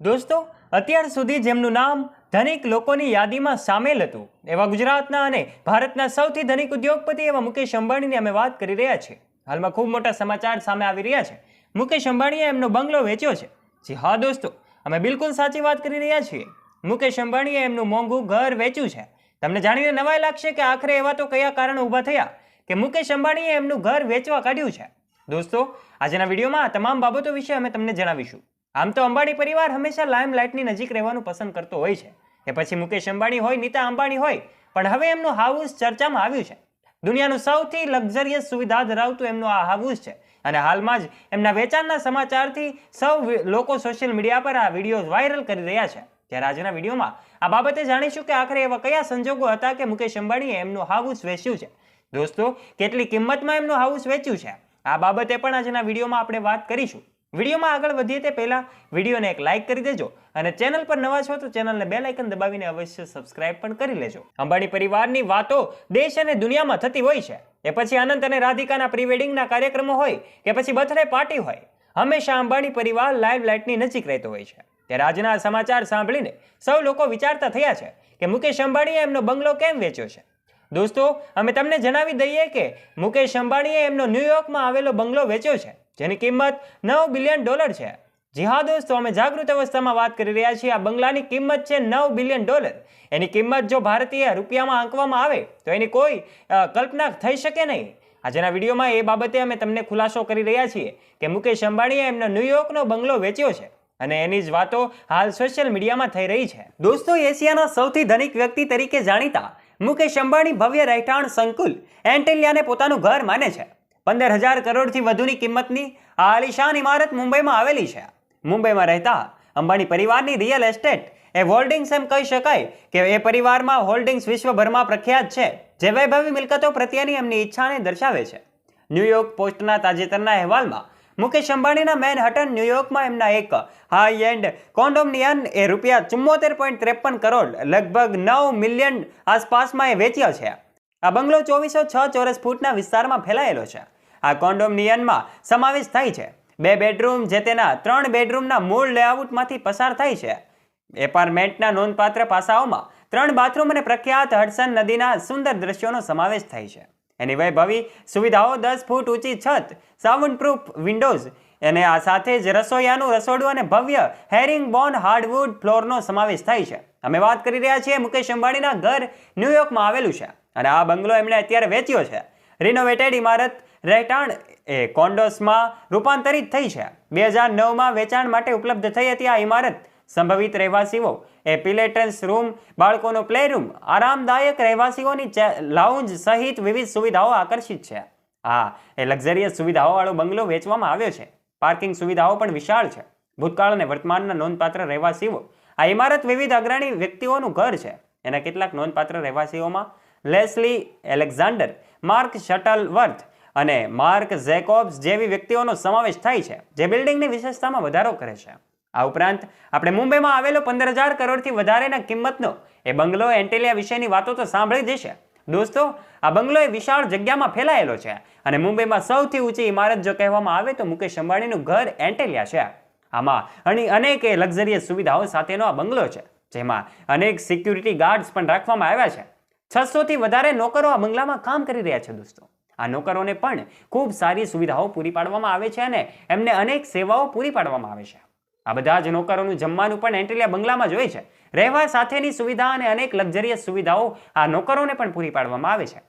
દોસ્તો, અત્યાર સુધી જેમનું નામ ધનિક લોકોની યાદીમાં સામેલ હતું એવા ગુજરાતના અને ભારતના સૌથી ધનિક ઉદ્યોગપતિ એવા મુકેશ અંબાણીની અમે વાત કરી રહ્યા છીએ. હાલમાં ખૂબ મોટા સમાચાર સામે આવી રહ્યા છે. મુકેશ અંબાણીએ એમનો બંગલો વેચ્યો છે. જી હા દોસ્તો, અમે બિલકુલ સાચી વાત કરી રહ્યા છીએ. મુકેશ અંબાણીએ એમનું મોંઘું ઘર વેચ્યું છે. તમને જાણીને નવાઈ લાગશે કે આખરે એવા તો કયા કારણો ઊભા થયા કે મુકેશ અંબાણીએ એમનું ઘર વેચવા કાઢ્યું છે. દોસ્તો, આજના વિડીયોમાં આ તમામ બાબતો વિશે અમે તમને જણાવીશું. આમ તો અંબાણી પરિવાર હંમેશા લાઇમલાઇટની નજીક રહેવાનું પસંદ કરતો હોય છે. એ પછી મુકેશ અંબાણી હોય, નીતા અંબાણી હોય, પણ હવે એમનું હાઉસ ચર્ચામાં આવ્યું છે. દુનિયાનું સૌથી લક્ઝરિયસ સુવિધા ધરાવતું એમનું આ હાઉસ છે અને હાલમાં જ એમના વેચાણના સમાચારથી સૌ લોકો સોશિયલ મીડિયા પર આ વિડીયો વાયરલ કરી રહ્યા છે. ત્યારે આજના વિડીયોમાં આ બાબતે જાણીશું કે આખરે એવા કયા સંજોગો હતા કે મુકેશ અંબાણીએ એમનું હાઉસ વેચ્યું છે. દોસ્તો, કેટલી કિંમતમાં એમનું હાઉસ વેચ્યું છે આ બાબતે પણ આજના વિડીયોમાં આપણે વાત કરીશું. વિડીયોમાં આગળ વધીએ તે પહેલા વિડીયોને એક લાઇક કરી દેજો અને ચેનલ પર નવા છો તો ચેનલને બેલ આઇકન દબાવીને અવશ્ય સબસ્ક્રાઇબ પણ કરી લેજો. અંબાણી પરિવારની વાતો દેશ અને દુનિયામાં થતી હોય છે. એ પછી અનંત અને રાધિકાના પ્રી વેડિંગના કાર્યક્રમો હોય કે પછી બર્થડે પાર્ટી હોય, હંમેશા અંબાણી પરિવાર લાઇમલાઇટની નજીક રહેતો હોય છે. ત્યારે આજના સમાચાર સાંભળીને સૌ લોકો વિચારતા થયા છે કે મુકેશ અંબાણીએ એમનો બંગલો કેમ વેચ્યો છે. દોસ્તો, અમે તમને જણાવી દઈએ કે મુકેશ અંબાણીએ એમનો ન્યુયોર્કમાં આવેલો બંગલો વેચ્યો છે જેની કિંમત $9 બિલિયન છે. જી હા દોસ્તો, અમે જાગૃત અવસ્થામાં વાત કરી રહ્યા છીએ. આ બંગલાની કિંમત છે $9 બિલિયન. એની કિંમત જો ભારતીય રૂપિયામાં આંકવામાં આવે તો એની કોઈ કલ્પના થઈ શકે નહીં. આજના વિડીયોમાં એ બાબતે અમે તમને ખુલાસો કરી રહ્યા છીએ કે મુકેશ અંબાણીએ એમનો ન્યુયોર્કનો બંગલો વેચ્યો છે અને એની જ વાતો હાલ સોશિયલ મીડિયામાં થઈ રહી છે. દોસ્તો, એશિયાના સૌથી ધનિક વ્યક્તિ તરીકે જાણીતા મુકેશ અંબાણી ભવ્ય રહેઠાણ સંકુલ એન્ટેલિયાને પોતાનું ઘર માને છે. 15,000 કરોડથી વધુની કિંમતની આ આલિશાન ઇમારત મુંબઈમાં આવેલી છે. મુંબઈમાં રહેતા અંબાણી પરિવારની રિયલ એસ્ટેટ એ હોલ્ડિંગ્સ એમ કહી શકાય કે એ પરિવારમાં હોલ્ડિંગ્સ વિશ્વભરમાં પ્રખ્યાત છે, જે વૈભવી મિલકતો પ્રત્યેની એમની ઈચ્છાને દર્શાવે છે. ન્યુયોર્ક પોસ્ટના તાજેતરના અહેવાલમાં મુકેશ અંબાણીના મેનહટન ન્યુયોર્કમાં એમના એક હાઈ એન્ડ કોન્ડોમિનિયમ એ ₹74.53 કરોડ લગભગ 9 મિલિયન આસપાસમાં એ વેચ્યો છે. આ બંગલો 2406 ચોરસ ફૂટના વિસ્તારમાં ફેલાયેલો છે. આ કોન્ડોમિનિયમમાં સમાવેશ થાય છે 2 બેડરૂમ, જે તેના 3 બેડરૂમના મૂળ લેઆઉટમાંથી પસાર થાય છે. એપાર્ટમેન્ટના નોંધપાત્ર પાસાઓમાં 3 બાથરૂમ અને પ્રખ્યાત હડસન નદીના સુંદર દ્રશ્યોનો સમાવેશ થાય છે. એની વૈભવી સુવિધાઓ 10 ફૂટ ઊંચી છત, સાઉન્ડ પ્રૂફ વિન્ડોઝ અને આ સાથે જ રસોઈયાનું રસોડું અને ભવ્ય હેરિંગબોન હાર્ડવુડ ફ્લોરનો સમાવેશ થાય છે. અમે વાત કરી રહ્યા છીએ મુકેશ અંબાણીના ઘર ન્યુયોર્કમાં આવેલું છે અને આ બંગલો એમણે અત્યારે વેચ્યો છે. રિનોવેટેડ ઇમારત રહેઠાણ એ કોન્ડોસમાં રૂપાંતરિત થઈ છે. 2009માં વેચાણ માટે ઉપલબ્ધ થઈ હતી. આ ઇમારત સંભવિત રહેવાસીઓ એ પિલેટન્સ રૂમ, બાળકોનો પ્લે રૂમ, આરામદાયક રહેવાસીઓની લાઉન્જ સહિત વિવિધ સુવિધાઓ આકર્ષિત છે. એ લક્ઝરિયસ સુવિધાઓવાળો બંગલો વેચવામાં આવ્યો છે. પાર્કિંગ સુવિધાઓ પણ વિશાળ છે. ભૂતકાળ અને વર્તમાનના નોંધપાત્ર રહેવાસીઓ આ ઇમારત વિવિધ અગ્રણી વ્યક્તિઓનું ઘર છે. એના કેટલાક નોંધપાત્ર રહેવાસીઓમાં લેસ્લી એલેક્ઝાન્ડર, માર્ક શટલવર્થ અને માર્ક જેકોબ્સ જેવી વ્યક્તિઓનો સમાવેશ થાય છે, જે બિલ્ડિંગની વિશેષતામાં વધારો કરે છે. આ ઉપરાંત આપણે મુંબઈમાં આવેલો 15,000 કરોડથી વધારેના કિંમતનો એ બંગલો એન્ટેલિયા વિશેની વાતો તો સાંભળી જ હશે. દોસ્તો, આ બંગલો એ વિશાળ જગ્યામાં ફેલાયેલો છે અને મુંબઈમાં સૌથી ઊંચી ઇમારત જો કહેવામાં આવે તો મુકેશ અંબાણીનું ઘર એન્ટેલિયા છે. આમાં અનેક લક્ઝરિયસ સુવિધાઓ સાથેનો આ બંગલો છે, જેમાં અનેક સિક્યુરિટી ગાર્ડ્સ પણ રાખવામાં આવ્યા છે. 600થી વધારે નોકરો આ બંગલામાં કામ કરી રહ્યા છે. દોસ્તો, આ નોકરોને પણ ખૂબ સારી સુવિધાઓ પૂરી પાડવામાં આવે છે અને એમને અનેક સેવાઓ પૂરી પાડવામાં આવે છે. આ બધા જ નોકરોનું જમવાનું પણ એન્ટેલિયા બંગલામાં જ હોય છે. રહેવા સાથેની સુવિધા અને અનેક લક્ઝરિયસ સુવિધાઓ આ નોકરોને પણ પૂરી પાડવામાં આવે છે.